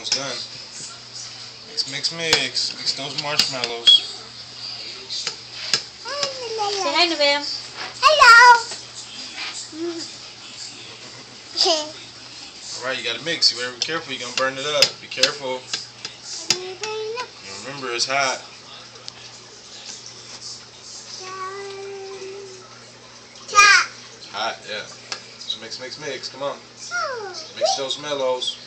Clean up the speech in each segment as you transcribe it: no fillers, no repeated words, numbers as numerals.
almost done. Mix, mix, mix. Mix those marshmallows. Say hi, Novem. Hello. Alright, you gotta mix. You better be careful. You're gonna burn it up. Be careful. Remember, it's hot. It's hot, yeah. So mix, mix, mix. Come on. Mix those mellows.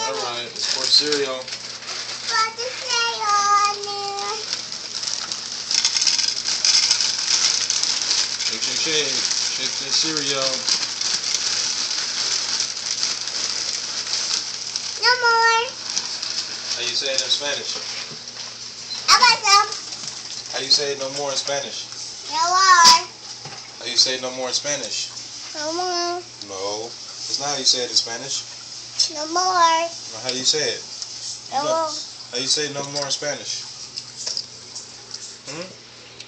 Alright, let's pour the cereal. Shake, shake, shake. Shake the cereal. No more. How you say it in Spanish? Abasam. How you say it no more in Spanish? No more. How you say no more in Spanish? No more. No. That's not how you say it in Spanish. No more. No, how do you say it? No more. How you say no more in Spanish?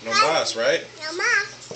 No más, right? No more.